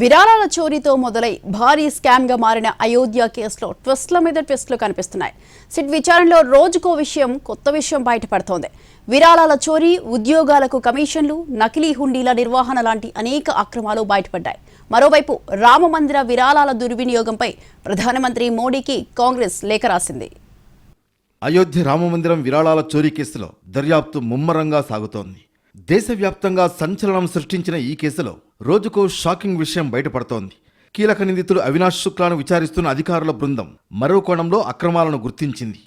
విరాళాల చోరీతో మొదలై భారీ స్కామ్ గా మారిన అయోధ్య కేసులో ట్విస్ట్ల మీద ట్విస్ట్లు కనిపిస్తున్నాయి. సిట్ విచారణలో రోజుకో కొత్త విషయం బయటపడుతోంది. విరాళాల చోరీ, ఉద్యోగాలకు కమిషన్లు, నకిలీ హుండీల నిర్వహణ లాంటి అనేక అక్రమాలు బయటపడ్డాయి. మరోవైపు రామమందిర విరాళాల దుర్వినియోగంపై ప్రధానమంత్రి మోడీకి కాంగ్రెస్ లేఖ రాసింది. అయోధ్య రామమందిరం విరాళాల చోరీ కేసులో దర్యాప్తు ముమ్మరంగా సాగుతోంది. దేశవ్యాప్తంగా సంచలనం సృష్టించిన ఈ కేసులో రోజుకో షాకింగ్ విషయం బయటపడుతోంది. కీలక నిందితుడు అవినాష్ శుక్లాను విచారిస్తున్న అధికారుల బృందం మరో కోణంలో అక్రమాలను గుర్తించింది.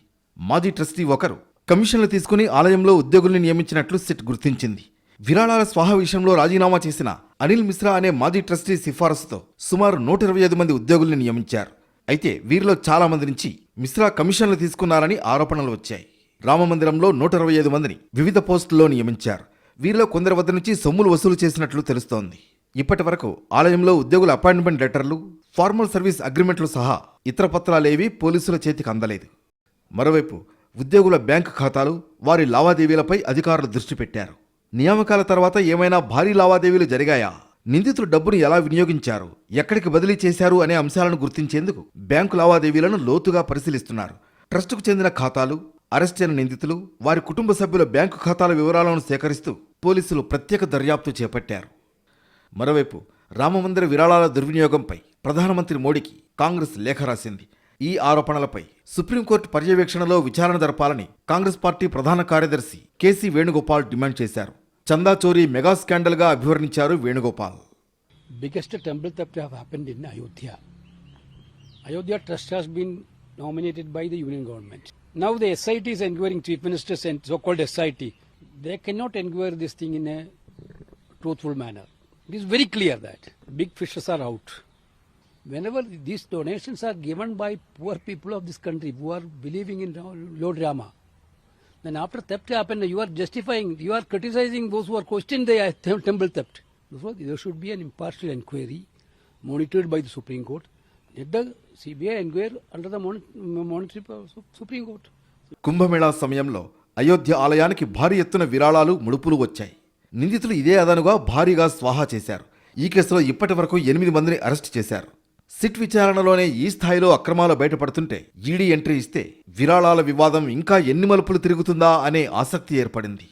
మాజీ ట్రస్టీ ఒకరు కమిషన్లు తీసుకుని ఆలయంలో ఉద్యోగుల్ని నియమించినట్లు సిట్ గుర్తించింది. విరాళాల స్వాహ విషయంలో రాజీనామా చేసిన అనిల్ మిశ్రా అనే మాజీ ట్రస్టీ సిఫారసుతో సుమారు 125 మంది ఉద్యోగుల్ని నియమించారు. అయితే వీరిలో చాలా మంది నుంచి మిశ్రా కమిషన్లు తీసుకున్నారని ఆరోపణలు వచ్చాయి. రామమందిరంలో 125 మందిని వివిధ పోస్టుల్లో నియమించారు. వీరిలో కొందరి వద్ద నుంచి సొమ్ములు వసూలు చేసినట్లు తెలుస్తోంది. ఇప్పటి వరకు ఆలయంలో ఉద్యోగుల అపాయింట్మెంట్ లెటర్లు, ఫార్మల్ సర్వీస్ అగ్రిమెంట్లు సహా ఇతర పత్రాలేవీ పోలీసుల చేతికి అందలేదు. మరోవైపు ఉద్యోగుల బ్యాంకు ఖాతాలు, వారి లావాదేవీలపై అధికారులు దృష్టి పెట్టారు. నియామకాల తర్వాత ఏమైనా భారీ లావాదేవీలు జరిగాయా, నిందితులు డబ్బును ఎలా వినియోగించారు, ఎక్కడికి బదిలీ చేశారు అనే అంశాలను గుర్తించేందుకు బ్యాంకు లావాదేవీలను లోతుగా పరిశీలిస్తున్నారు. ట్రస్టుకు చెందిన ఖాతాలు, అరెస్ట్ అయిన నిందితులు, వారి కుటుంబ సభ్యుల బ్యాంకు ఖాతాల వివరాలను సేకరిస్తూ పోలీసులు ప్రత్యేక దర్యాప్తు చేపట్టారు. మరోవైపు రామమందిర విరాళాల దుర్వినియోగంపై ప్రధానమంత్రి మోడీకి కాంగ్రెస్ లేఖ రాసింది. ఈ ఆరోపణలపై సుప్రీంకోర్టు పర్యవేక్షణలో విచారణ జరపాలని కాంగ్రెస్ పార్టీ ప్రధాన కార్యదర్శి కేసీ వేణుగోపాల్ డిమాండ్ చేశారు. చందా చోరీ మెగా స్కాండల్ గా అభివర్ణించారు Venugopal. Biggest temple theft have happened in Ayodhya. Ayodhya trust has been nominated by the union government. Now the SIT is inquiring chief ministers and so-called SIT. They cannot inquire this thing in a truthful manner. It is very clear that big fishes are out. Whenever these donations are given by poor people of this country who are believing in Lord Rama, then after theft happened, you are justifying, you are criticizing those who are questioning the temple theft. So there should be an impartial inquiry monitored by the Supreme Court. Let the CBI inquire under the monitoring of Supreme Court. Kumbh Mela సమయంలో అయోధ్య ఆలయానికి భారీ ఎత్తున విరాళాలు, ముడుపులు వచ్చాయి. నిందితులు ఇదే అదనుగా భారీగా స్వాహా చేశారు. ఈ కేసులో ఇప్పటి వరకు 8 మందిని అరెస్ట్ చేశారు. సిట్ విచారణలోనే ఈ స్థాయిలో అక్రమాలు బయటపడుతుంటే ఈడీ ఎంట్రీ ఇస్తే విరాళాల వివాదం ఇంకా ఎన్ని మలుపులు తిరుగుతుందా అనే ఆసక్తి ఏర్పడింది.